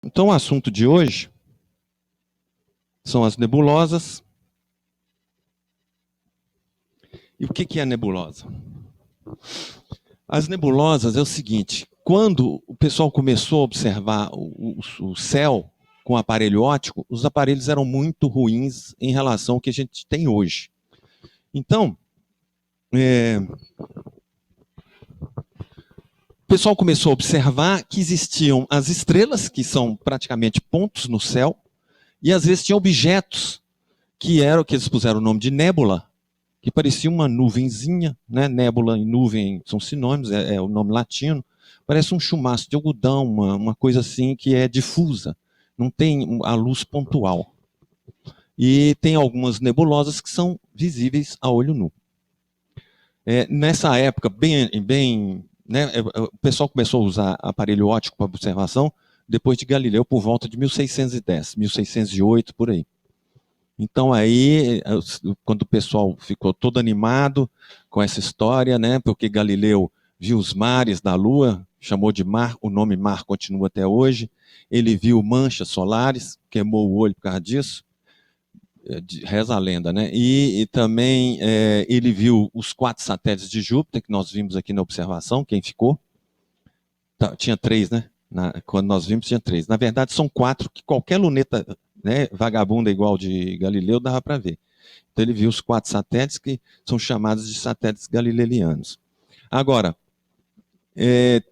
Então, o assunto de hoje são as nebulosas. E o que é a nebulosa? As nebulosas é o seguinte: quando o pessoal começou a observar o céu com aparelho óptico, os aparelhos eram muito ruins em relação ao que a gente tem hoje. Então, o pessoal começou a observar que existiam as estrelas, que são praticamente pontos no céu, e às vezes tinha objetos que eram que eles puseram o nome de nébula, que parecia uma nuvenzinha, né? Nébula e nuvem são sinônimos, é o nome latino. Parece um chumaço de algodão, uma coisa assim que é difusa, não tem a luz pontual. E tem algumas nebulosas que são visíveis a olho nu. Nessa época, né, o pessoal começou a usar aparelho óptico para observação depois de Galileu, por volta de 1610, 1608, por aí. Então aí, quando o pessoal ficou todo animado com essa história, né, porque Galileu viu os mares da Lua, chamou de mar, o nome mar continua até hoje, ele viu manchas solares, queimou o olho por causa disso, reza a lenda, né, e também ele viu os 4 satélites de Júpiter, que nós vimos aqui na observação, quem ficou, tinha 3, né, quando nós vimos tinha 3, na verdade são 4, que qualquer luneta, né, vagabunda igual de Galileu, dava para ver. Então ele viu os 4 satélites que são chamados de satélites galileanos. Agora,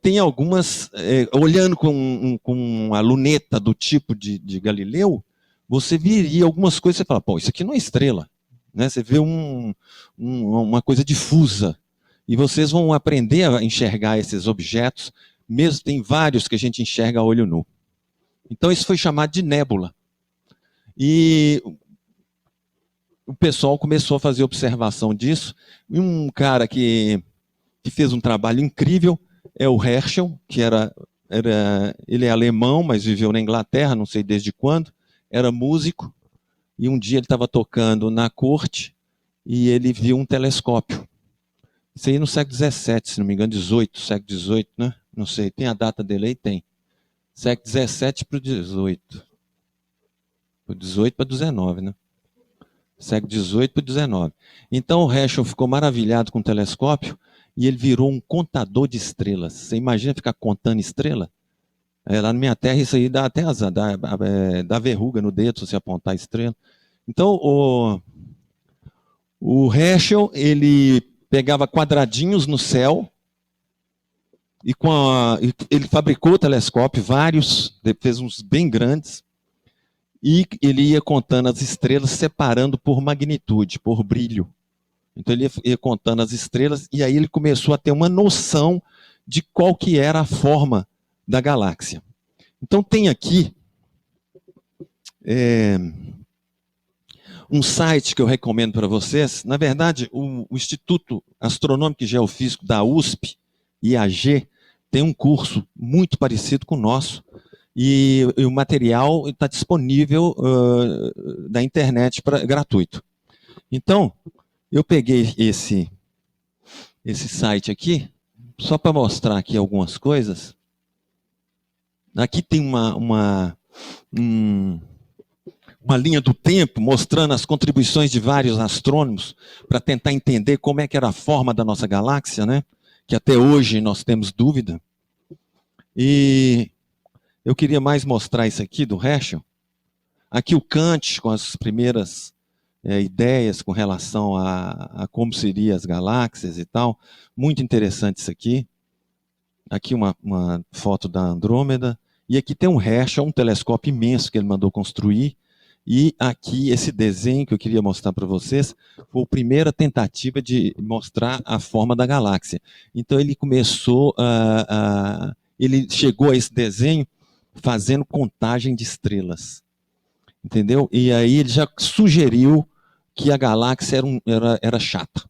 tem algumas, olhando com a luneta do tipo de Galileu, você viria algumas coisas e você fala, pô, isso aqui não é estrela. Né? Você vê uma coisa difusa. E vocês vão aprender a enxergar esses objetos, mesmo tem vários que a gente enxerga a olho nu. Então isso foi chamado de nébula. E o pessoal começou a fazer observação disso. E um cara que fez um trabalho incrível é o Herschel, que ele é alemão, mas viveu na Inglaterra, não sei desde quando, era músico, e um dia ele estava tocando na corte e ele viu um telescópio. Isso aí no século XVII, se não me engano, século XVIII, né? Não sei, tem a data dele aí? Tem. Século XVII para o XVIII. Do XVIII para o XIX, né? Século XVIII para o XIX. Então o Herschel ficou maravilhado com o telescópio e ele virou um contador de estrelas. Você imagina ficar contando estrela? Lá na minha terra isso aí dá até azar, dá verruga no dedo se você apontar a estrela. Então o Herschel, ele pegava quadradinhos no céu e ele fabricou o telescópio, vários, fez uns bem grandes, e ele ia contando as estrelas, separando por magnitude, por brilho. Então ele ia contando as estrelas, e aí ele começou a ter uma noção de qual que era a forma da galáxia. Então tem aqui um site que eu recomendo para vocês. Na verdade, o Instituto Astronômico e Geofísico da USP, IAG, tem um curso muito parecido com o nosso, e o material está disponível na internet gratuito. Então, eu peguei esse site aqui, só para mostrar aqui algumas coisas. Aqui tem uma linha do tempo mostrando as contribuições de vários astrônomos para tentar entender como é que era a forma da nossa galáxia, né? Que até hoje nós temos dúvida. E eu queria mais mostrar isso aqui do Herschel. Aqui o Kant com as primeiras ideias com relação a como seriam as galáxias e tal. Muito interessante isso aqui. Aqui uma foto da Andrômeda. E aqui tem um Herschel, um telescópio imenso que ele mandou construir. E aqui esse desenho que eu queria mostrar para vocês foi a primeira tentativa de mostrar a forma da galáxia. Então ele começou ele chegou a esse desenho fazendo contagem de estrelas. Entendeu? E aí ele já sugeriu que a galáxia era chata.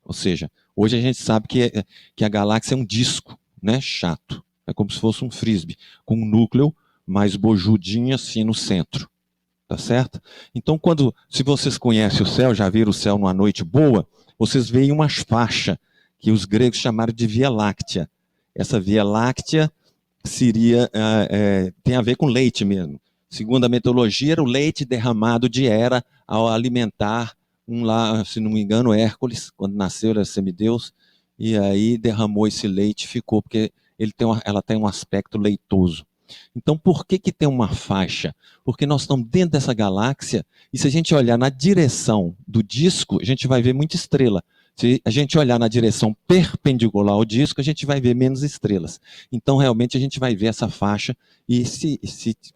Ou seja, hoje a gente sabe que a galáxia é um disco, né, chato. É como se fosse um frisbee, com um núcleo mais bojudinho assim no centro. Tá certo? Então, se vocês conhecem o céu, já viram o céu numa noite boa, vocês veem umas faixas que os gregos chamaram de Via Láctea. Essa Via Láctea tem a ver com leite mesmo. Segundo a mitologia, era o leite derramado de Hera ao alimentar lá, se não me engano, Hércules, quando nasceu, era semideus, e aí derramou esse leite e ficou, porque ela tem um aspecto leitoso. Então, por que tem uma faixa? Porque nós estamos dentro dessa galáxia, e se a gente olhar na direção do disco, a gente vai ver muita estrela. Se a gente olhar na direção perpendicular ao disco, a gente vai ver menos estrelas. Então, realmente, a gente vai ver essa faixa, e se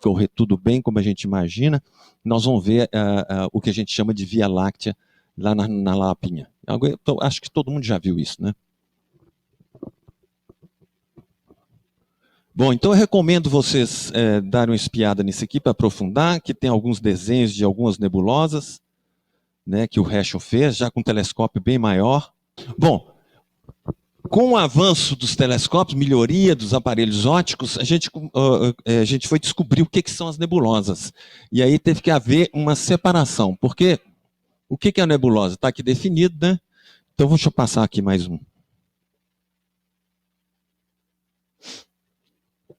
correr tudo bem, como a gente imagina, nós vamos ver o que a gente chama de Via Láctea lá na Lapinha. Acho que todo mundo já viu isso, né? Bom, então eu recomendo vocês darem uma espiada nisso aqui para aprofundar, que tem alguns desenhos de algumas nebulosas, né, que o Herschel fez, já com um telescópio bem maior. Bom, com o avanço dos telescópios, melhoria dos aparelhos ópticos, a gente foi descobrir o que são as nebulosas. E aí teve que haver uma separação, porque o que é a nebulosa? Está aqui definido, né? Então deixa eu passar aqui mais um.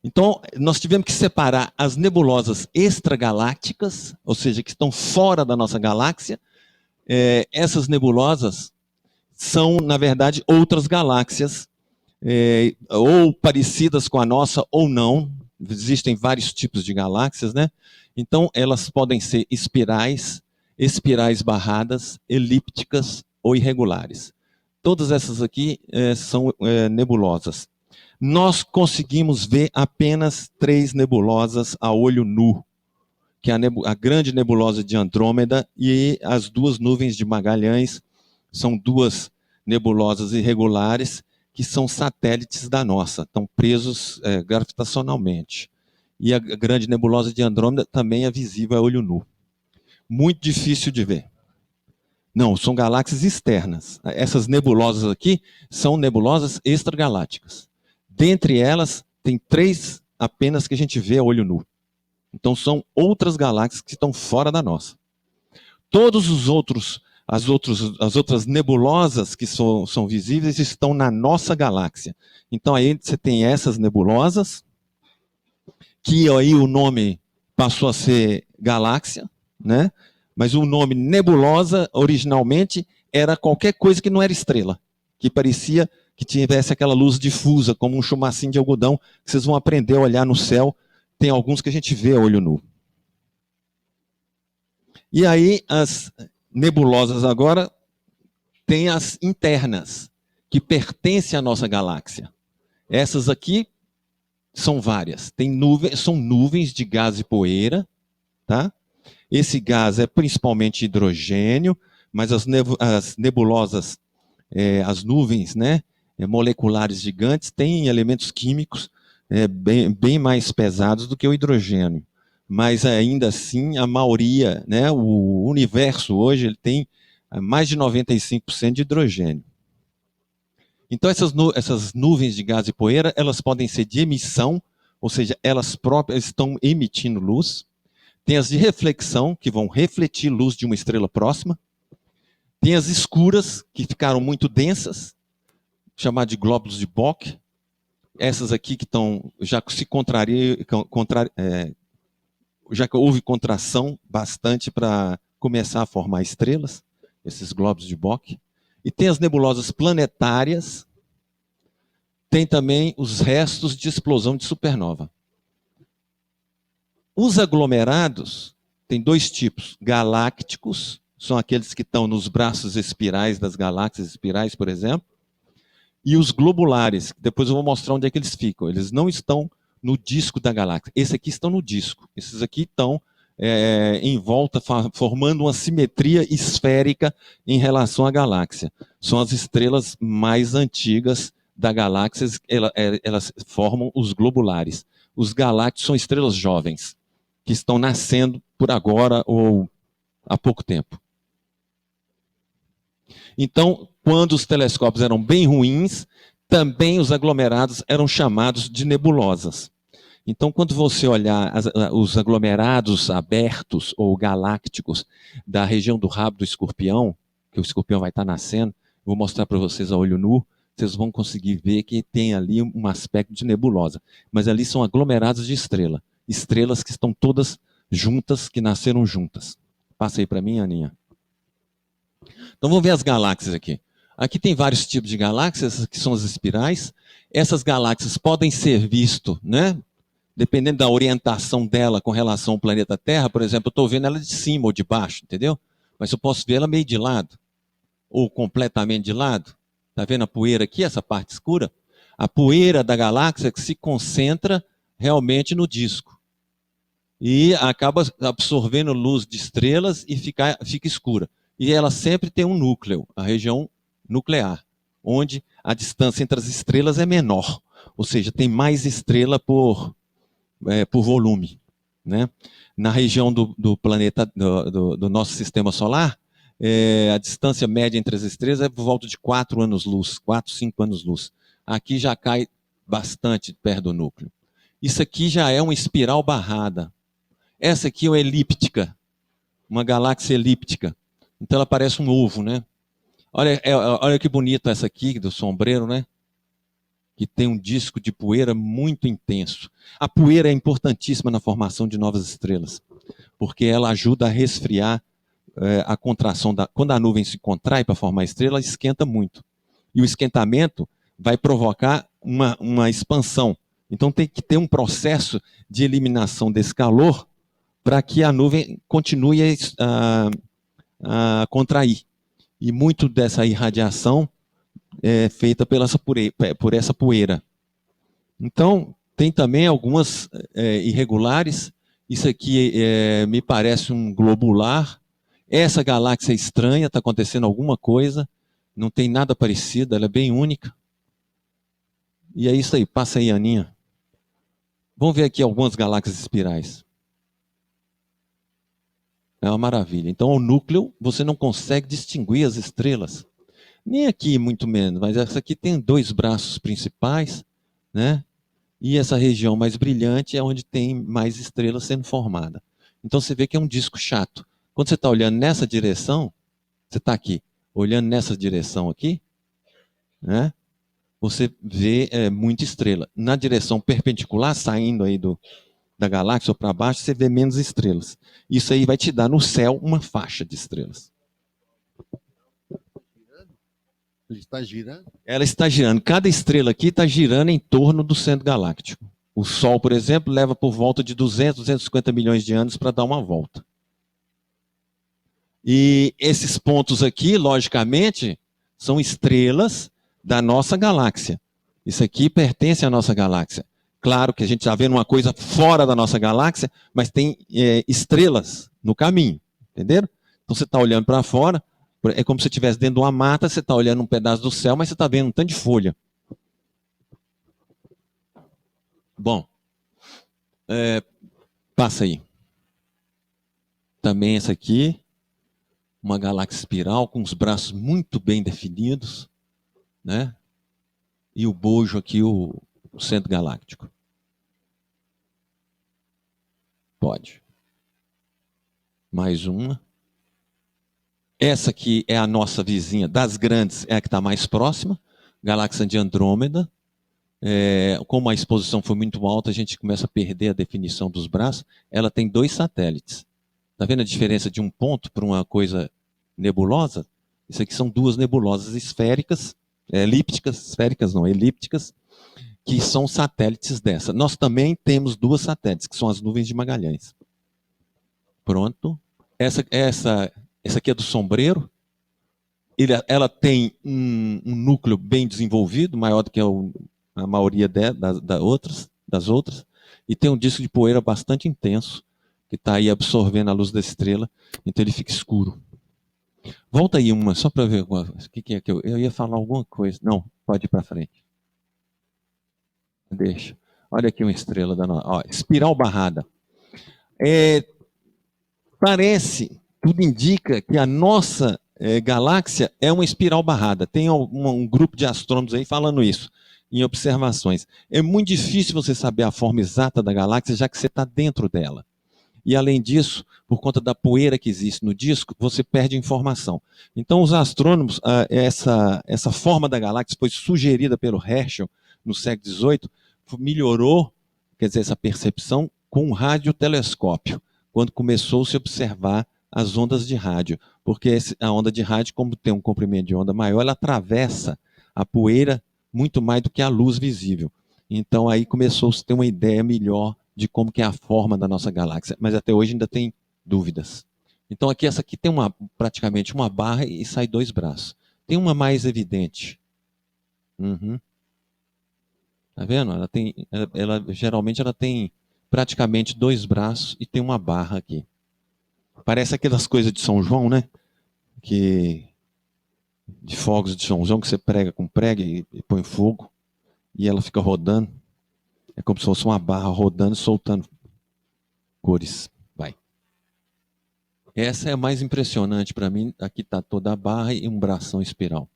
Então, nós tivemos que separar as nebulosas extragalácticas, ou seja, que estão fora da nossa galáxia. Essas nebulosas são, na verdade, outras galáxias, ou parecidas com a nossa ou não. Existem vários tipos de galáxias, né? Então, elas podem ser espirais barradas, elípticas ou irregulares. Todas essas aqui são nebulosas. Nós conseguimos ver apenas 3 nebulosas a olho nu, que é a grande nebulosa de Andrômeda e as 2 nuvens de Magalhães. São 2 nebulosas irregulares que são satélites da nossa, estão presos gravitacionalmente. E a grande nebulosa de Andrômeda também é visível a olho nu. Muito difícil de ver. Não, são galáxias externas. Essas nebulosas aqui são nebulosas extragalácticas. Dentre elas, tem 3 apenas que a gente vê a olho nu. Então, são outras galáxias que estão fora da nossa. Todos os outros, as outras nebulosas que são visíveis estão na nossa galáxia. Então, aí você tem essas nebulosas, que aí o nome passou a ser galáxia, né? Mas o nome nebulosa, originalmente, era qualquer coisa que não era estrela, que parecia que tivesse aquela luz difusa, como um chumacinho de algodão, que vocês vão aprender a olhar no céu. Tem alguns que a gente vê a olho nu. E aí, as nebulosas agora têm as internas, que pertencem à nossa galáxia. Essas aqui são várias. São nuvens de gás e poeira, tá? Esse gás é principalmente hidrogênio, mas as nebulosas, as nuvens, né, moleculares gigantes, têm elementos químicos bem mais pesados do que o hidrogênio. Mas ainda assim, a maioria, né, o universo hoje ele tem mais de 95% de hidrogênio. Então, essas nuvens de gás e poeira, elas podem ser de emissão, ou seja, elas próprias estão emitindo luz. Tem as de reflexão, que vão refletir luz de uma estrela próxima. Tem as escuras, que ficaram muito densas, chamadas de glóbulos de Bock. Essas aqui que estão, já se já que houve contração bastante para começar a formar estrelas, esses glóbulos de Bock. E tem as nebulosas planetárias, tem também os restos de explosão de supernova. Os aglomerados tem 2 tipos, galácticos, são aqueles que estão nos braços espirais das galáxias espirais, por exemplo, e os globulares, depois eu vou mostrar onde é que eles ficam. Eles não estão no disco da galáxia. Esses aqui estão no disco. Esses aqui estão em volta, formando uma simetria esférica em relação à galáxia. São as estrelas mais antigas da galáxia, elas formam os globulares. Os galácticos são estrelas jovens, que estão nascendo por agora ou há pouco tempo. Então, quando os telescópios eram bem ruins, também os aglomerados eram chamados de nebulosas. Então, quando você olhar os aglomerados abertos ou galácticos da região do rabo do escorpião, que o escorpião vai estar nascendo, vou mostrar para vocês a olho nu, vocês vão conseguir ver que tem ali um aspecto de nebulosa. Mas ali são aglomerados de estrela. Estrelas que estão todas juntas, que nasceram juntas. Passa aí para mim, Aninha. Então vamos ver as galáxias aqui. Aqui tem vários tipos de galáxias, que são as espirais. Essas galáxias podem ser vistas, né? Dependendo da orientação dela com relação ao planeta Terra, por exemplo, eu estou vendo ela de cima ou de baixo, entendeu? Mas eu posso ver ela meio de lado, ou completamente de lado. Está vendo a poeira aqui, essa parte escura? A poeira da galáxia que se concentra realmente no disco. E acaba absorvendo luz de estrelas e fica escura. E ela sempre tem um núcleo, a região nuclear, onde a distância entre as estrelas é menor. Ou seja, tem mais estrela por volume. Né? Na região do planeta, do nosso sistema solar, a distância média entre as estrelas é por volta de 4 anos-luz, 4, 5 anos-luz. Aqui já cai bastante perto do núcleo. Isso aqui já é uma espiral barrada. Essa aqui é uma elíptica, uma galáxia elíptica. Então ela parece um ovo, né? Olha que bonita essa aqui do sombreiro, né? Que tem um disco de poeira muito intenso. A poeira é importantíssima na formação de novas estrelas, porque ela ajuda a resfriar a contração. Quando a nuvem se contrai para formar a estrela, ela esquenta muito. E o esquentamento vai provocar uma expansão. Então tem que ter um processo de eliminação desse calor para que a nuvem continue a contrair. E muito dessa irradiação é feita por essa poeira. Então, tem também algumas irregulares. Isso aqui me parece um globular. Essa galáxia é estranha, está acontecendo alguma coisa. Não tem nada parecido, ela é bem única. E é isso aí, passa aí, Aninha. Vamos ver aqui algumas galáxias espirais. É uma maravilha. Então, o núcleo, você não consegue distinguir as estrelas. Nem aqui, muito menos, mas essa aqui tem 2 braços principais, né? E essa região mais brilhante é onde tem mais estrelas sendo formadas. Então você vê que é um disco chato. Quando você está olhando nessa direção, você está aqui, olhando nessa direção aqui, né? Você vê muita estrela. Na direção perpendicular, saindo aí da galáxia ou para baixo, você vê menos estrelas. Isso aí vai te dar no céu uma faixa de estrelas. Ele está girando? Ela está girando. Cada estrela aqui está girando em torno do centro galáctico. O Sol, por exemplo, leva por volta de 200, 250 milhões de anos para dar uma volta. E esses pontos aqui, logicamente, são estrelas da nossa galáxia. Isso aqui pertence à nossa galáxia. Claro que a gente está vendo uma coisa fora da nossa galáxia, mas tem estrelas no caminho, entenderam? Então você está olhando para fora, é como se você estivesse dentro de uma mata, você está olhando um pedaço do céu, mas você está vendo um tanto de folha. Bom, passa aí. Também essa aqui, uma galáxia espiral com os braços muito bem definidos, né? E o bojo aqui, o centro galáctico. Pode. Mais uma. Essa aqui é a nossa vizinha das grandes, é a que está mais próxima, galáxia de Andrômeda. Como a exposição foi muito alta, a gente começa a perder a definição dos braços. Ela tem 2 satélites. Está vendo a diferença de um ponto para uma coisa nebulosa? Isso aqui são 2 nebulosas esféricas, elípticas, que são satélites dessa. Nós também temos 2 satélites, que são as nuvens de Magalhães. Pronto. Essa aqui é do sombreiro. Ela tem um núcleo bem desenvolvido, maior do que a maioria das outras, e tem um disco de poeira bastante intenso, que está aí absorvendo a luz da estrela, então ele fica escuro. Volta aí uma, só para ver o que é que eu ia falar alguma coisa. Não, pode ir para frente. Deixa. Olha aqui uma estrela da nossa. Espiral barrada. Parece, tudo indica que a nossa galáxia é uma espiral barrada. Tem um grupo de astrônomos aí falando isso, em observações. É muito difícil você saber a forma exata da galáxia, já que você está dentro dela. E, além disso, por conta da poeira que existe no disco, você perde informação. Então, os astrônomos, essa forma da galáxia foi sugerida pelo Herschel no século XVIII, melhorou, quer dizer, essa percepção com um radiotelescópio, quando começou a se observar as ondas de rádio. Porque a onda de rádio, como tem um comprimento de onda maior, ela atravessa a poeira muito mais do que a luz visível. Então, aí começou-se a ter uma ideia melhor de como que é a forma da nossa galáxia, mas até hoje ainda tem dúvidas. Então aqui, essa aqui tem praticamente uma barra e sai dois braços. Tem uma mais evidente. Tá vendo? Geralmente ela tem praticamente dois braços e tem uma barra aqui. Parece aquelas coisas de São João, né? De fogos de São João que você prega com prega e põe fogo e ela fica rodando. É como se fosse uma barra rodando e soltando cores. Vai. Essa é a mais impressionante para mim. Aqui está toda a barra e um bração espiral.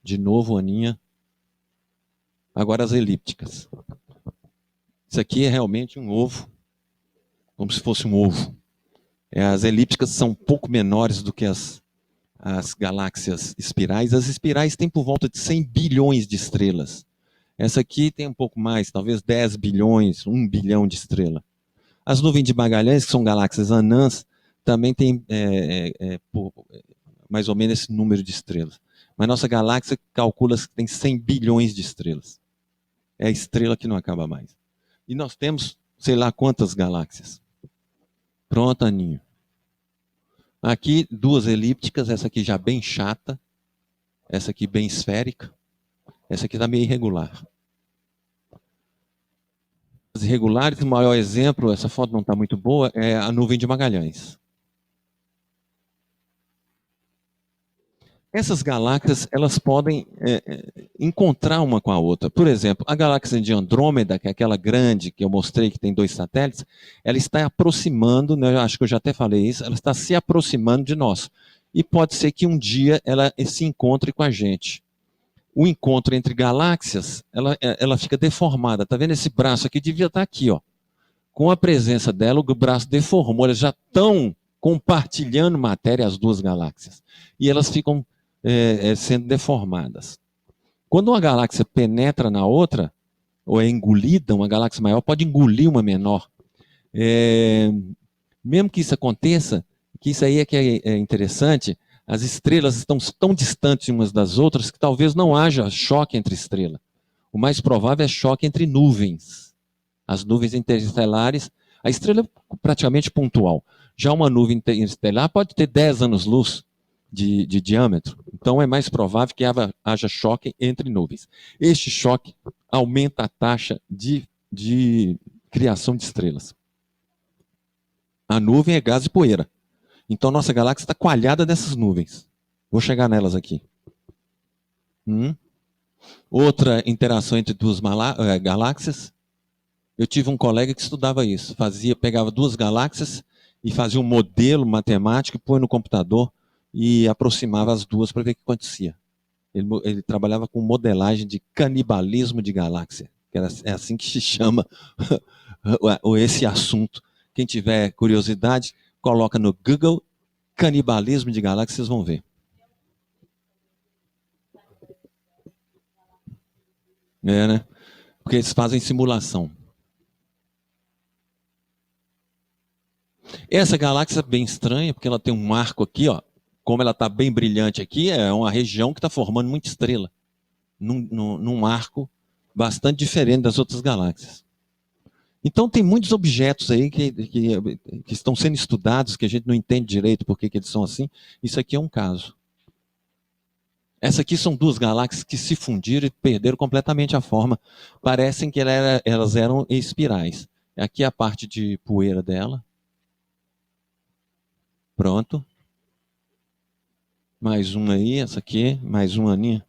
De novo, Aninha. Agora as elípticas. Isso aqui é realmente um ovo. Como se fosse um ovo. As elípticas são um pouco menores do que as galáxias espirais. As espirais têm por volta de 100 bilhões de estrelas. Essa aqui tem um pouco mais, talvez 10 bilhões, 1 bilhão de estrelas. As nuvens de Magalhães, que são galáxias anãs, também tem mais ou menos esse número de estrelas. Mas nossa galáxia calcula-se que tem 100 bilhões de estrelas. É a estrela que não acaba mais. E nós temos, sei lá quantas galáxias. Pronto, Aninho. Aqui, duas elípticas, essa aqui já bem chata, essa aqui bem esférica, essa aqui está meio irregular. As irregulares, o maior exemplo, essa foto não está muito boa, é a nuvem de Magalhães. Essas galáxias, elas podem encontrar uma com a outra. Por exemplo, a galáxia de Andrômeda, que é aquela grande que eu mostrei, que tem 2 satélites, ela está aproximando, né, acho que eu já até falei isso, ela está se aproximando de nós. E pode ser que um dia ela se encontre com a gente. O encontro entre galáxias, ela fica deformada. Está vendo esse braço aqui? Devia estar aqui, ó. Com a presença dela, o braço deformou. Elas já estão compartilhando matéria, as duas galáxias. E elas ficam sendo deformadas. Quando uma galáxia penetra na outra, ou é engolida, uma galáxia maior pode engolir uma menor. Mesmo que isso aconteça, que isso aí que é interessante, as estrelas estão tão distantes umas das outras que talvez não haja choque entre estrelas. O mais provável é choque entre nuvens. As nuvens interestelares, a estrela é praticamente pontual. Já uma nuvem interestelar pode ter 10 anos-luz de diâmetro. Então é mais provável que haja choque entre nuvens. Este choque aumenta a taxa de criação de estrelas. A nuvem é gás e poeira. Então nossa galáxia está coalhada dessas nuvens. Vou chegar nelas aqui. Outra interação entre duas galáxias. Eu tive um colega que estudava isso. Pegava duas galáxias e fazia um modelo matemático, põe no computador e aproximava as duas para ver o que acontecia. Ele trabalhava com modelagem de canibalismo de galáxia. É assim que se chama esse assunto. Quem tiver curiosidade, coloca no Google canibalismo de galáxias, vocês vão ver. Né? Porque eles fazem simulação. Essa galáxia é bem estranha, porque ela tem um arco aqui, ó. Como ela está bem brilhante aqui, é uma região que está formando muita estrela. Num arco bastante diferente das outras galáxias. Então tem muitos objetos aí que estão sendo estudados, que a gente não entende direito por que eles são assim. Isso aqui é um caso. Essa aqui são duas galáxias que se fundiram e perderam completamente a forma. Parecem que elas eram espirais. Aqui é a parte de poeira dela. Pronto. Mais uma aí, essa aqui, mais uma Aninha.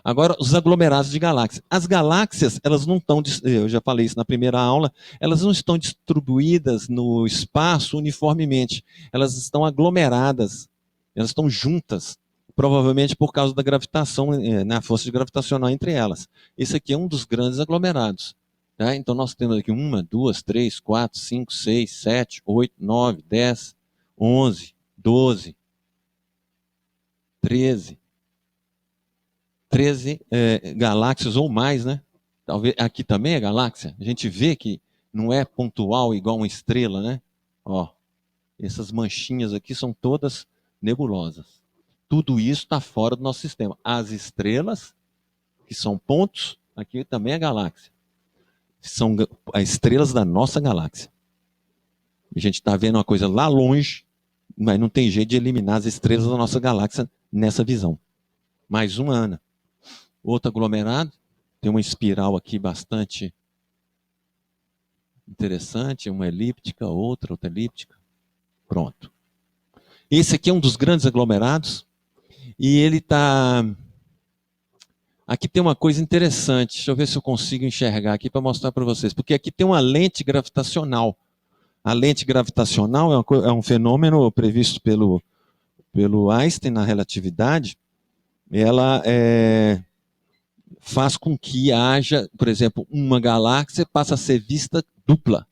Agora, os aglomerados de galáxias. As galáxias, elas não estão, eu já falei isso na primeira aula, elas não estão distribuídas no espaço uniformemente. Elas estão aglomeradas, elas estão juntas, provavelmente por causa da gravitação, na força gravitacional entre elas. Esse aqui é um dos grandes aglomerados. Tá? Então nós temos aqui 1, 2, 3, 4, 5, 6, 7, 8, 9, 10, 11, 12, 13. 13 galáxias ou mais, né? Talvez aqui também é galáxia. A gente vê que não é pontual igual uma estrela, né? Ó, essas manchinhas aqui são todas nebulosas. Tudo isso está fora do nosso sistema. As estrelas, que são pontos, aqui também é galáxia. São as estrelas da nossa galáxia. A gente está vendo uma coisa lá longe, mas não tem jeito de eliminar as estrelas da nossa galáxia nessa visão. Mais uma, Ana. Outro aglomerado. Tem uma espiral aqui bastante interessante. Uma elíptica, outra elíptica. Pronto. Esse aqui é um dos grandes aglomerados. E ele está... Aqui tem uma coisa interessante. Deixa eu ver se eu consigo enxergar aqui para mostrar para vocês. Porque aqui tem uma lente gravitacional. A lente gravitacional é um fenômeno previsto pelo Einstein na relatividade. Ela faz com que haja, por exemplo, uma galáxia passa a ser vista dupla.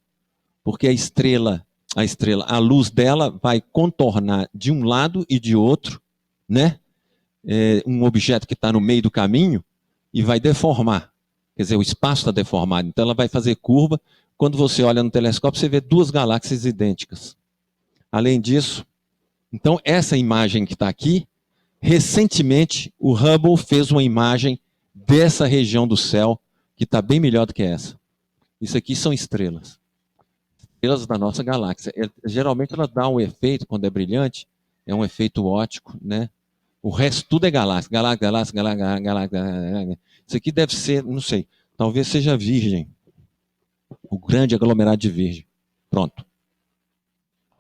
Porque a luz dela vai contornar de um lado e de outro, né? Um objeto que está no meio do caminho e vai deformar. Quer dizer, o espaço está deformado. Então ela vai fazer curva. Quando você olha no telescópio, você vê duas galáxias idênticas. Além disso, então essa imagem que está aqui, recentemente o Hubble fez uma imagem dessa região do céu que está bem melhor do que essa. Isso aqui são estrelas. Estrelas da nossa galáxia. Geralmente ela dá um efeito, quando é brilhante, é um efeito óptico, né? O resto tudo é galáxia. Galáxia. Isso aqui deve ser, não sei, talvez seja Virgem. O grande aglomerado de Virgem. Pronto.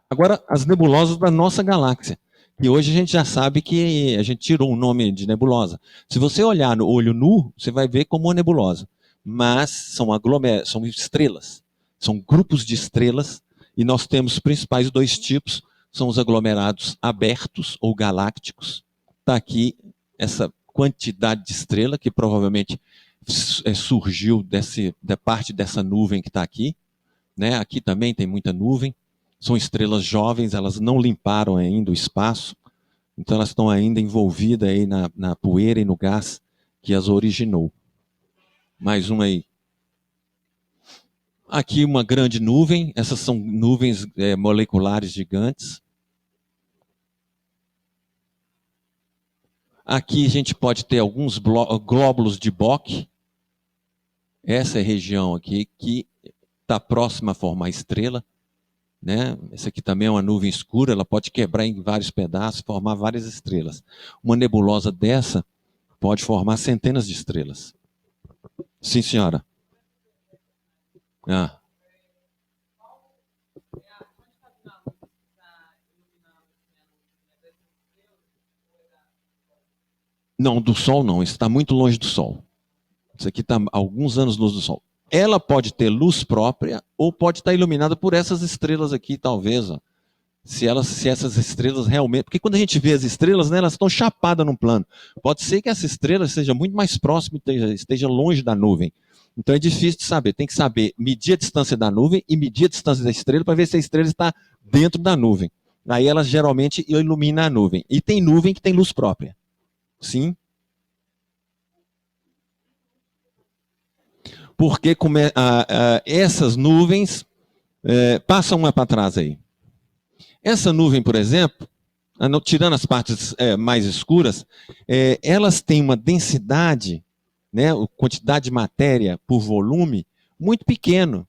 Agora, as nebulosas da nossa galáxia. E hoje a gente já sabe que a gente tirou o nome de nebulosa. Se você olhar no olho nu, você vai ver como uma nebulosa. Mas são estrelas. São grupos de estrelas. E nós temos os principais dois tipos. São os aglomerados abertos ou galácticos. Está aqui essa quantidade de estrela que provavelmente surgiu da parte dessa nuvem que está aqui. Né? Aqui também tem muita nuvem. São estrelas jovens, elas não limparam ainda o espaço. Então elas estão ainda envolvidas aí na poeira e no gás que as originou. Mais uma aí. Aqui uma grande nuvem. Essas são nuvens moleculares gigantes. Aqui a gente pode ter alguns glóbulos de Bock. Essa é a região aqui que está próxima a formar estrela. Né? Essa aqui também é uma nuvem escura, ela pode quebrar em vários pedaços, formar várias estrelas. Uma nebulosa dessa pode formar centenas de estrelas. Sim, senhora. Ah. Não, do Sol não. Isso está muito longe do Sol. Isso aqui está alguns anos-luz do Sol. Ela pode ter luz própria ou pode estar iluminada por essas estrelas aqui, talvez. Ó. Se essas estrelas realmente... Porque quando a gente vê as estrelas, né, elas estão chapadas no plano. Pode ser que essa estrela seja muito mais próxima, esteja longe da nuvem. Então é difícil de saber. Tem que saber medir a distância da nuvem e medir a distância da estrela para ver se a estrela está dentro da nuvem. Aí ela geralmente ilumina a nuvem. E tem nuvem que tem luz própria. Sim. Porque essas nuvens passam uma para trás aí. Essa nuvem, por exemplo, tirando as partes mais escuras, elas têm uma densidade, né, quantidade de matéria por volume, muito pequeno.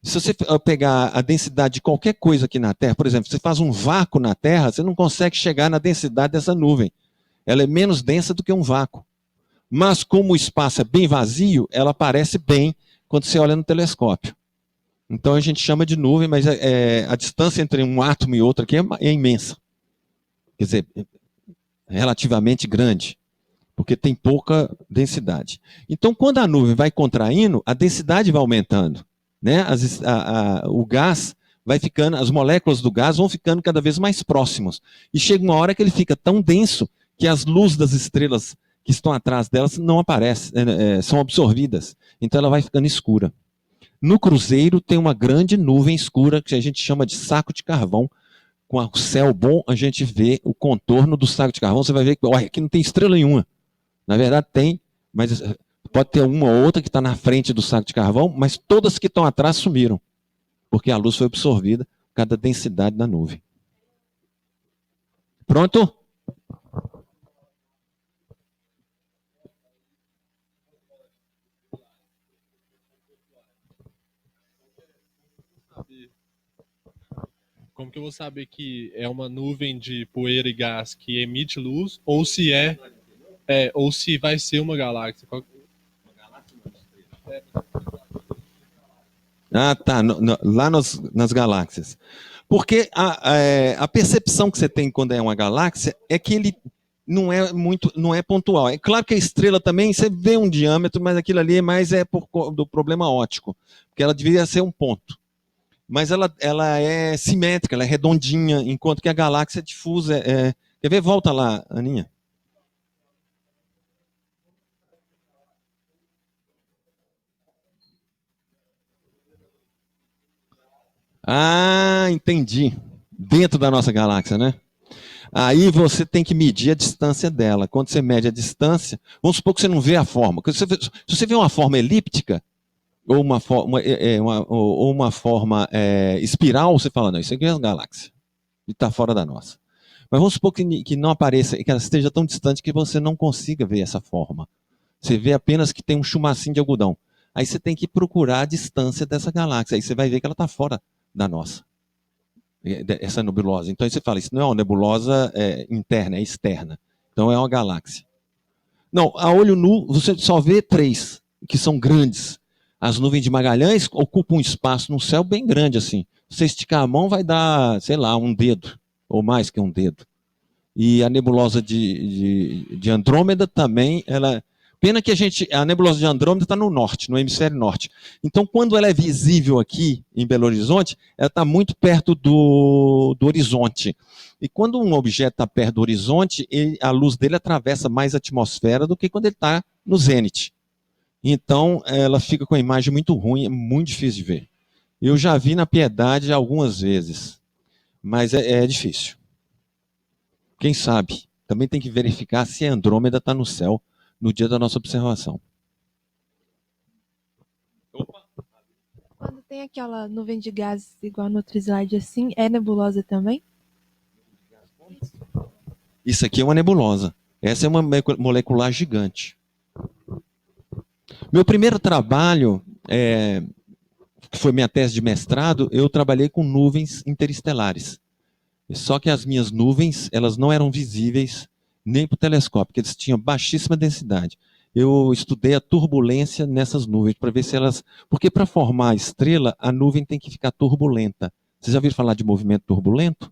Se você pegar a densidade de qualquer coisa aqui na Terra, por exemplo, você faz um vácuo na Terra, você não consegue chegar na densidade dessa nuvem. Ela é menos densa do que um vácuo. Mas como o espaço é bem vazio, ela aparece bem quando você olha no telescópio. Então a gente chama de nuvem, mas a distância entre um átomo e outro aqui é imensa. Quer dizer, relativamente grande, porque tem pouca densidade. Então quando a nuvem vai contraindo, a densidade vai aumentando. Né? O gás vai ficando, as moléculas do gás vão ficando cada vez mais próximas. E chega uma hora que ele fica tão denso que as luzes das estrelas que estão atrás delas não aparecem, são absorvidas. Então ela vai ficando escura. No cruzeiro tem uma grande nuvem escura que a gente chama de saco de carvão. Com o céu bom, a gente vê o contorno do saco de carvão. Você vai ver que, olha, aqui não tem estrela nenhuma. Na verdade tem, mas pode ter uma ou outra que está na frente do saco de carvão, mas todas que estão atrás sumiram, porque a luz foi absorvida por causa da densidade da nuvem. Pronto? Como que eu vou saber que é uma nuvem de poeira e gás que emite luz, ou se ou se vai ser uma galáxia? Ah, tá. Lá nas galáxias. Porque a percepção que você tem quando é uma galáxia é que ele não é pontual. É claro que a estrela também, você vê um diâmetro, mas aquilo ali mais é do problema óptico, porque ela deveria ser um ponto. Mas ela é simétrica, ela é redondinha, enquanto que a galáxia é difusa. Quer ver? Volta lá, Aninha. Ah, entendi. Dentro da nossa galáxia, né? Aí você tem que medir a distância dela. Quando você mede a distância, vamos supor que você não vê a forma. Se você vê uma forma elíptica, ou uma forma espiral, você fala, não, isso aqui é uma galáxia. E está fora da nossa. Mas vamos supor que não apareça, que ela esteja tão distante que você não consiga ver essa forma. Você vê apenas que tem um chumacinho de algodão. Aí você tem que procurar a distância dessa galáxia. Aí você vai ver que ela está fora da nossa. Essa nebulosa. Então aí você fala, isso não é uma nebulosa interna, é externa. Então é uma galáxia. Não, a olho nu, você só vê 3, que são grandes. As nuvens de Magalhães ocupam um espaço no céu bem grande assim. Se você esticar a mão, vai dar, sei lá, um dedo, ou mais que um dedo. E a nebulosa de Andrômeda também, pena que a nebulosa de Andrômeda está no norte, no hemisfério norte. Então, quando ela é visível aqui em Belo Horizonte, ela está muito perto do horizonte. E quando um objeto está perto do horizonte, a luz dele atravessa mais a atmosfera do que quando ele está no zênite. Então, ela fica com a imagem muito ruim, é muito difícil de ver. Eu já vi na Piedade algumas vezes, mas é difícil. Quem sabe? Também tem que verificar se a Andrômeda está no céu no dia da nossa observação. Quando tem aquela nuvem de gases igual no outro slide assim, é nebulosa também? Isso aqui é uma nebulosa. Essa é uma molecular gigante. Meu primeiro trabalho, que foi minha tese de mestrado, eu trabalhei com nuvens interestelares. Só que as minhas nuvens, elas não eram visíveis nem para o telescópio, porque eles tinham baixíssima densidade. Eu estudei a turbulência nessas nuvens para ver se elas... Porque para formar a estrela, a nuvem tem que ficar turbulenta. Vocês já ouviram falar de movimento turbulento?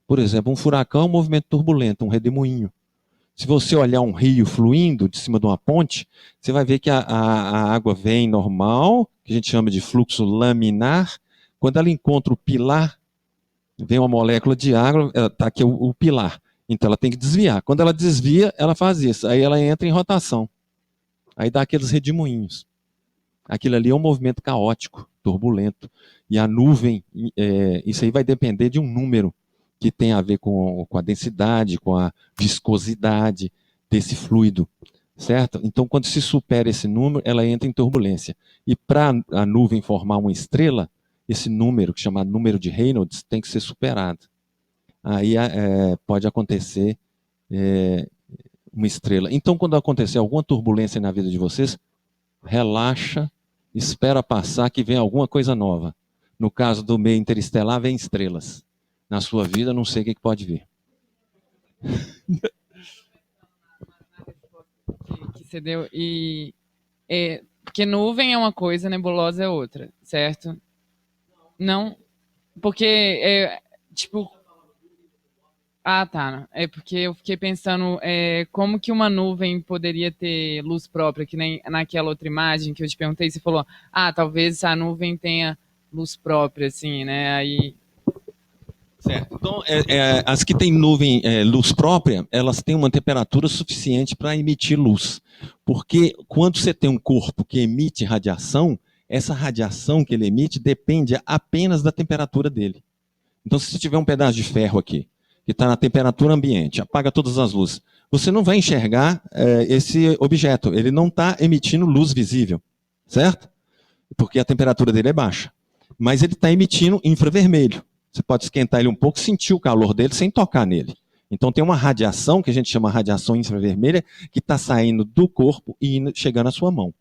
Por exemplo, um furacão é um movimento turbulento, um redemoinho. Se você olhar um rio fluindo de cima de uma ponte, você vai ver que a água vem normal, que a gente chama de fluxo laminar. Quando ela encontra o pilar, vem uma molécula de água, está aqui o pilar. Então ela tem que desviar. Quando ela desvia, ela faz isso. Aí ela entra em rotação. Aí dá aqueles redemoinhos. Aquilo ali é um movimento caótico, turbulento. E a nuvem, isso aí vai depender de um número que tem a ver com a densidade, com a viscosidade desse fluido, certo? Então, quando se supera esse número, ela entra em turbulência. E para a nuvem formar uma estrela, esse número, que é chamado número de Reynolds, tem que ser superado. Aí pode acontecer uma estrela. Então, quando acontecer alguma turbulência na vida de vocês, relaxa, espera passar que vem alguma coisa nova. No caso do meio interestelar, vem estrelas. Na sua vida, não sei o que pode vir. Que você deu. Porque nuvem é uma coisa, nebulosa é outra, certo? Não? Porque, tipo... Ah, tá. É porque eu fiquei pensando como que uma nuvem poderia ter luz própria, que nem naquela outra imagem que eu te perguntei, você falou, talvez a nuvem tenha luz própria, assim, né? Aí... Certo. Então, as que têm nuvem, luz própria, elas têm uma temperatura suficiente para emitir luz. Porque quando você tem um corpo que emite radiação, essa radiação que ele emite depende apenas da temperatura dele. Então, se você tiver um pedaço de ferro aqui, que está na temperatura ambiente, apaga todas as luzes, você não vai enxergar esse objeto. Ele não está emitindo luz visível, certo? Porque a temperatura dele é baixa. Mas ele está emitindo infravermelho. Você pode esquentar ele um pouco, sentir o calor dele sem tocar nele. Então tem uma radiação, que a gente chama radiação infravermelha, que está saindo do corpo e chegando à sua mão.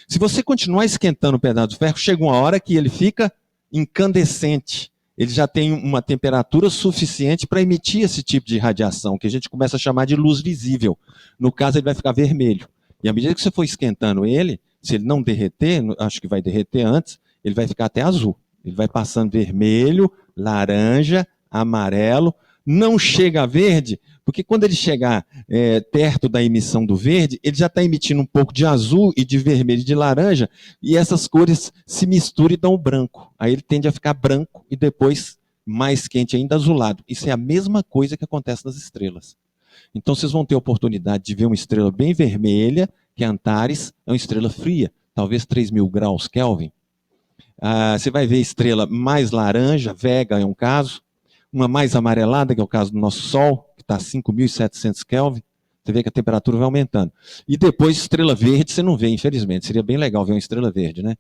Se você continuar esquentando o pedaço de ferro, chega uma hora que ele fica incandescente. Ele já tem uma temperatura suficiente para emitir esse tipo de radiação, que a gente começa a chamar de luz visível. No caso, ele vai ficar vermelho. E à medida que você for esquentando ele, se ele não derreter, acho que vai derreter antes, ele vai ficar até azul. Ele vai passando vermelho, laranja, amarelo. Não chega a verde, porque quando ele chegar perto da emissão do verde, ele já está emitindo um pouco de azul e de vermelho e de laranja, e essas cores se misturam e dão o branco. Aí ele tende a ficar branco e depois, mais quente ainda, azulado. Isso é a mesma coisa que acontece nas estrelas. Então vocês vão ter a oportunidade de ver uma estrela bem vermelha, que é Antares, é uma estrela fria, talvez 3.000 graus Kelvin. Você vai ver estrela mais laranja, Vega é um caso, uma mais amarelada, que é o caso do nosso Sol, que está a 5.700 Kelvin. Você vê que a temperatura vai aumentando. E depois, estrela verde, você não vê, infelizmente. Seria bem legal ver uma estrela verde, né?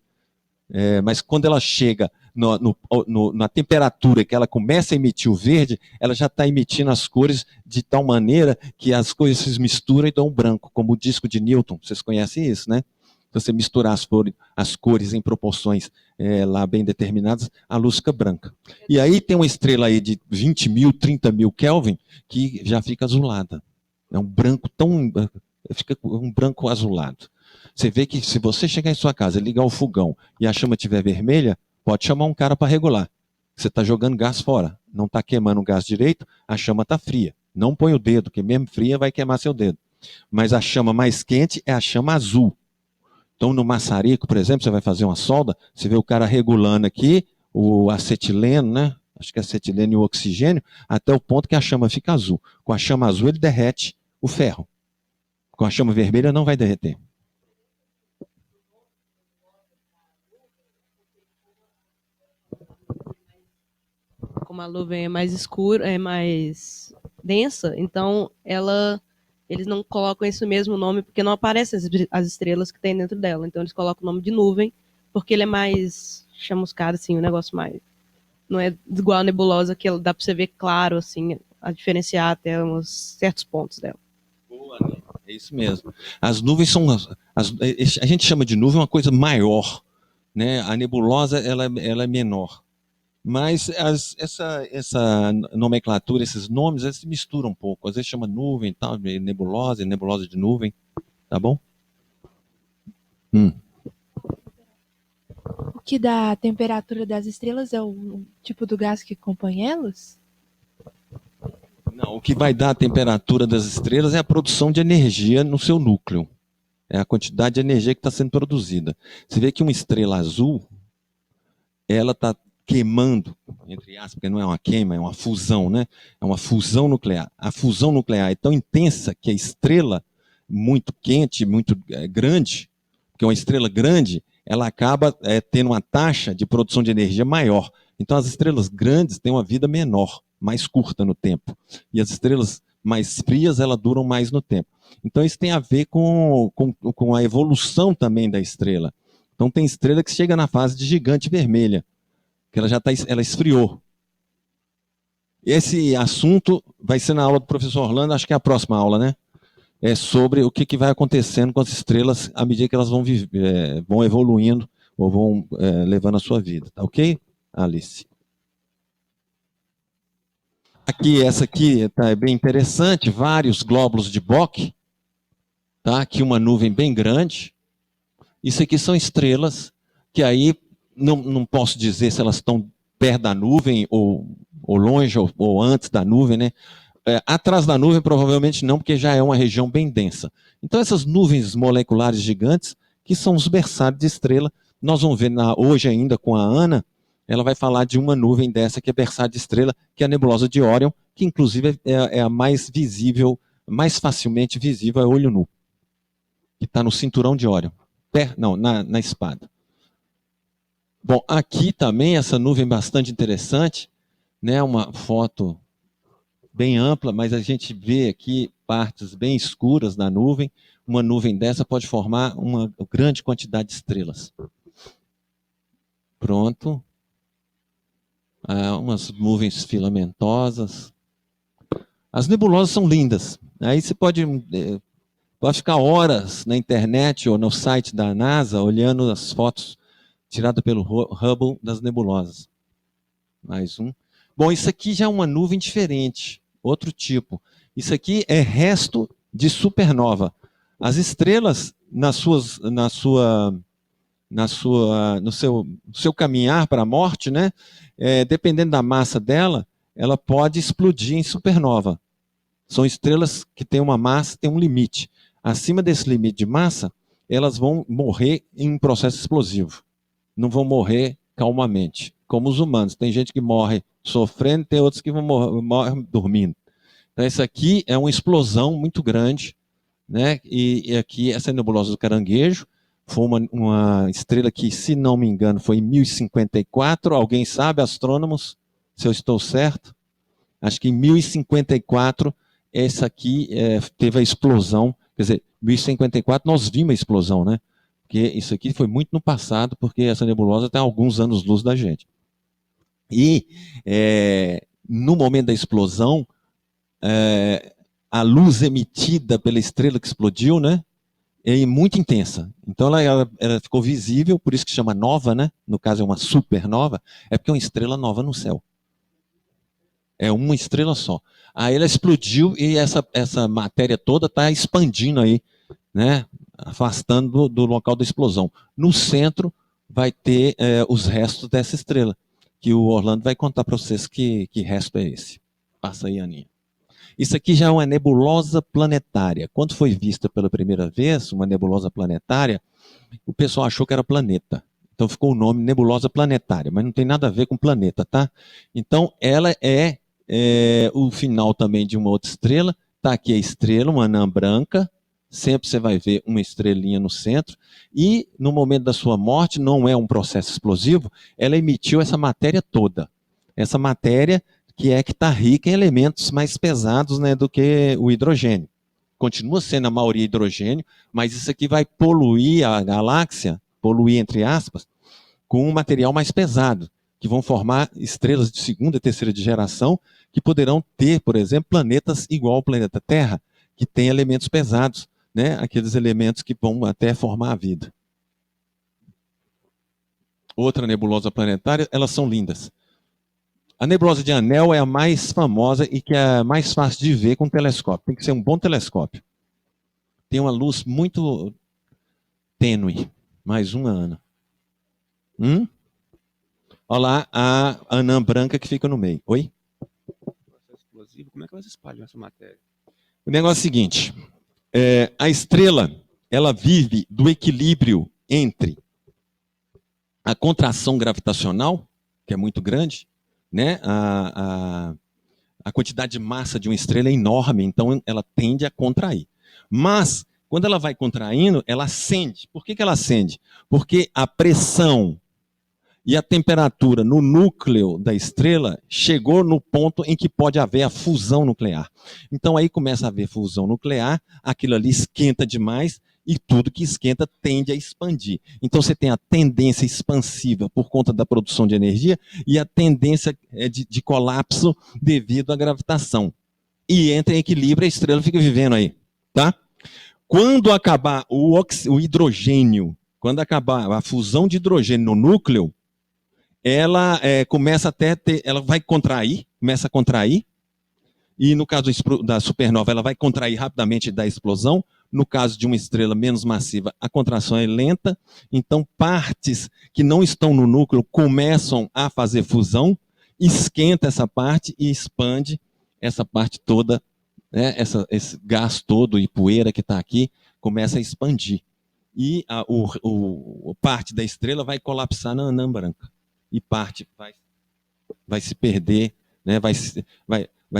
Mas quando ela chega na temperatura que ela começa a emitir o verde, ela já está emitindo as cores de tal maneira que as coisas se misturam e dão branco, como o disco de Newton. Vocês conhecem isso, né? Se você misturar as cores em proporções lá bem determinadas, a luz fica branca. E aí tem uma estrela aí de 20.000, 30.000 Kelvin, que já fica azulada. É um branco fica um branco azulado. Você vê que se você chegar em sua casa, ligar o fogão e a chama estiver vermelha, pode chamar um cara para regular. Você está jogando gás fora, não está queimando o gás direito, a chama está fria. Não põe o dedo, porque mesmo fria vai queimar seu dedo. Mas a chama mais quente é a chama azul. Então, no maçarico, por exemplo, você vai fazer uma solda, você vê o cara regulando aqui o acetileno, né? Acho que é acetileno e o oxigênio, até o ponto que a chama fica azul. Com a chama azul, ele derrete o ferro. Com a chama vermelha, não vai derreter. Como a nuvem é mais escura, é mais densa, então eles não colocam esse mesmo nome porque não aparecem as estrelas que tem dentro dela. Então eles colocam o nome de nuvem porque ele é mais chamuscado, assim, o negócio mais... Não é igual a nebulosa, que dá para você ver claro, assim, a diferenciar até uns certos pontos dela. Boa, né? É isso mesmo. As nuvens são... a gente chama de nuvem uma coisa maior, né? A nebulosa ela é menor. Mas essa nomenclatura, esses nomes, eles se misturam um pouco. Às vezes chama nuvem, tal, nebulosa de nuvem. Tá bom? O que dá a temperatura das estrelas é o tipo do gás que compõe elas? Não, o que vai dar a temperatura das estrelas é a produção de energia no seu núcleo. É a quantidade de energia que está sendo produzida. Você vê que uma estrela azul, ela está queimando, entre aspas, porque não é uma queima, é uma fusão, né? É uma fusão nuclear. A fusão nuclear é tão intensa que a estrela, muito quente, muito grande, porque uma estrela grande, ela acaba tendo uma taxa de produção de energia maior. Então as estrelas grandes têm uma vida menor, mais curta no tempo. E as estrelas mais frias, elas duram mais no tempo. Então isso tem a ver com a evolução também da estrela. Então tem estrela que chega na fase de gigante vermelha, que ela esfriou. Esse assunto vai ser na aula do professor Orlando, acho que é a próxima aula, né? É sobre o que vai acontecendo com as estrelas à medida que elas vão evoluindo ou vão levando a sua vida. Tá ok, Alice? Essa aqui é bem interessante, vários glóbulos de Bock, tá? Aqui uma nuvem bem grande. Isso aqui são estrelas que aí não posso dizer se elas estão perto da nuvem ou longe ou antes da nuvem, né? Atrás da nuvem provavelmente não, porque já é uma região bem densa. Então essas nuvens moleculares gigantes, que são os berçários de estrela, nós vamos ver hoje ainda com a Ana, ela vai falar de uma nuvem dessa que é berçário de estrela, que é a nebulosa de Órion, que inclusive é a mais visível, mais facilmente visível a olho nu, que está no cinturão de Órion. Não, na espada. Bom, aqui também essa nuvem bastante interessante, né? Uma foto bem ampla, mas a gente vê aqui partes bem escuras da nuvem. Uma nuvem dessa pode formar uma grande quantidade de estrelas. Pronto. Umas nuvens filamentosas. As nebulosas são lindas. Aí você pode ficar horas na internet ou no site da NASA olhando as fotos tiradas pelo Hubble das nebulosas. Mais um. Bom, isso aqui já é uma nuvem diferente, outro tipo. Isso aqui é resto de supernova. As estrelas, no seu caminhar para a morte, né, dependendo da massa dela, ela pode explodir em supernova. São estrelas que têm uma massa, têm um limite. Acima desse limite de massa, elas vão morrer em um processo explosivo. Não vão morrer calmamente, como os humanos. Tem gente que morre sofrendo, tem outros que vão morrer dormindo. Então, isso aqui é uma explosão muito grande, né? E aqui, essa nebulosa do Caranguejo foi uma estrela que, se não me engano, foi em 1054. Alguém sabe, astrônomos, se eu estou certo? Acho que em 1054, essa aqui teve a explosão. Quer dizer, em 1054 nós vimos a explosão, né? Porque isso aqui foi muito no passado, porque essa nebulosa tem alguns anos-luz da gente. E no momento da explosão, a luz emitida pela estrela que explodiu, né, é muito intensa. Então ela ficou visível, por isso que chama nova, né? No caso é uma supernova, é porque é uma estrela nova no céu. É uma estrela só. Aí ela explodiu e essa matéria toda está expandindo aí, né? Afastando do local da explosão. No centro vai ter os restos dessa estrela, que o Orlando vai contar para vocês que resto é esse. Passa aí, Aninha. Isso aqui já é uma nebulosa planetária. Quando foi vista pela primeira vez, uma nebulosa planetária, o pessoal achou que era planeta. Então ficou o nome nebulosa planetária, mas não tem nada a ver com planeta, tá? Então ela é o final também de uma outra estrela. Está aqui a estrela, uma anã branca. Sempre você vai ver uma estrelinha no centro. E no momento da sua morte, não é um processo explosivo, ela emitiu essa matéria toda. Essa matéria que está rica em elementos mais pesados, né, do que o hidrogênio. Continua sendo a maioria hidrogênio, mas isso aqui vai poluir a galáxia, poluir entre aspas, com um material mais pesado, que vão formar estrelas de segunda e terceira de geração, que poderão ter, por exemplo, planetas igual ao planeta Terra, que tem elementos pesados, né? Aqueles elementos que vão até formar a vida. Outra nebulosa planetária, elas são lindas. A nebulosa de Anel é a mais famosa e que é a mais fácil de ver com telescópio. Tem que ser um bom telescópio. Tem uma luz muito tênue. Mais uma, Ana. Olha lá a anã branca que fica no meio. Oi? Processo explosivo, como é que elas espalham essa matéria? O negócio é o seguinte. A estrela, ela vive do equilíbrio entre a contração gravitacional, que é muito grande, né? A quantidade de massa de uma estrela é enorme, então ela tende a contrair. Mas, quando ela vai contraindo, ela acende. Por que ela acende? Porque a pressão e a temperatura no núcleo da estrela chegou no ponto em que pode haver a fusão nuclear. Então aí começa a haver fusão nuclear, aquilo ali esquenta demais e tudo que esquenta tende a expandir. Então você tem a tendência expansiva por conta da produção de energia e a tendência de colapso devido à gravitação. E entra em equilíbrio, a estrela fica vivendo aí, tá? Quando acabar o hidrogênio, quando acabar a fusão de hidrogênio no núcleo, ela começa até ela vai contrair, começa a contrair, e no caso da supernova, ela vai contrair rapidamente da explosão. No caso de uma estrela menos massiva, a contração é lenta, então partes que não estão no núcleo começam a fazer fusão, esquenta essa parte e expande essa parte toda, né, esse gás todo e poeira que está aqui, começa a expandir. E parte da estrela vai colapsar na anã branca. E parte vai se perder, né? vai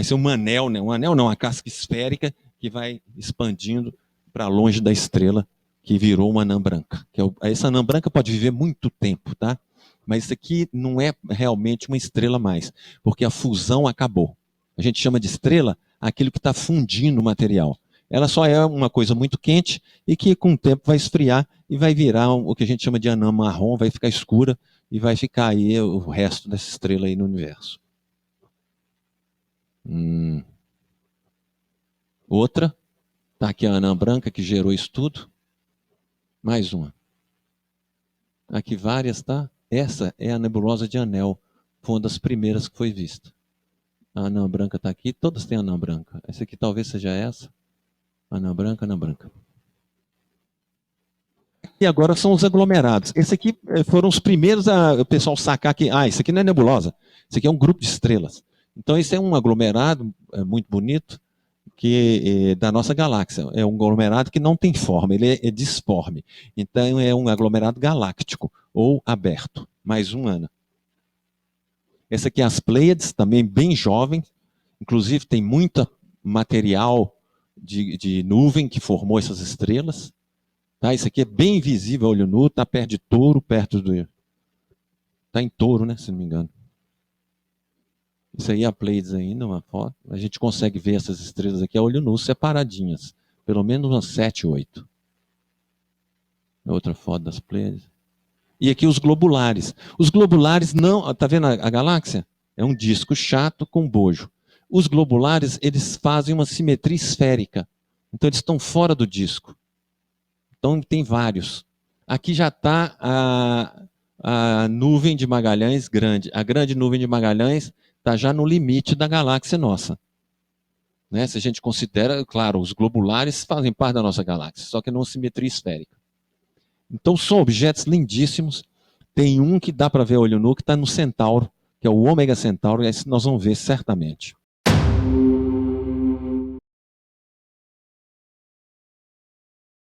ser um anel, né? Um anel não, uma casca esférica que vai expandindo para longe da estrela, que virou uma anã branca. Essa anã branca pode viver muito tempo, tá? Mas isso aqui não é realmente uma estrela mais, porque a fusão acabou. A gente chama de estrela aquilo que está fundindo o material. Ela só é uma coisa muito quente e que com o tempo vai esfriar e vai virar o que a gente chama de anã marrom, vai ficar escura e vai ficar aí o resto dessa estrela aí no universo. Outra, tá aqui a anã branca que gerou isso tudo. Mais uma. Aqui várias, tá? Essa é a nebulosa de Anel, foi uma das primeiras que foi vista. A anã branca está aqui, todas têm anã branca. Essa aqui talvez seja essa. Anã branca, anã branca. E agora são os aglomerados. Esse aqui foram os primeiros a o pessoal sacar que, isso aqui não é nebulosa, isso aqui é um grupo de estrelas. Então esse é um aglomerado muito bonito que da nossa galáxia. É um aglomerado que não tem forma, ele é disforme. Então é um aglomerado galáctico ou aberto. Mais um ano. Essa aqui é as Pleiades, também bem jovem. Inclusive tem muito material de nuvem que formou essas estrelas. Tá? Isso aqui é bem visível a olho nu, está perto de Touro, perto do... Está em Touro, né, se não me engano. Isso aí é a Pleiades ainda, uma foto. A gente consegue ver essas estrelas aqui a olho nu, separadinhas. Pelo menos umas 7, 8. Outra foto das Pleiades. E aqui os globulares. Os globulares não... Está vendo a galáxia? É um disco chato com bojo. Os globulares, eles fazem uma simetria esférica. Então eles estão fora do disco. Então tem vários. Aqui já está a nuvem de Magalhães grande. A grande nuvem de Magalhães está já no limite da galáxia nossa. Né? Se a gente considera, claro, os globulares fazem parte da nossa galáxia, só que numa simetria esférica. Então são objetos lindíssimos. Tem um que dá para ver a olho nu, que está no Centauro, que é o Ômega Centauro, e esse nós vamos ver certamente.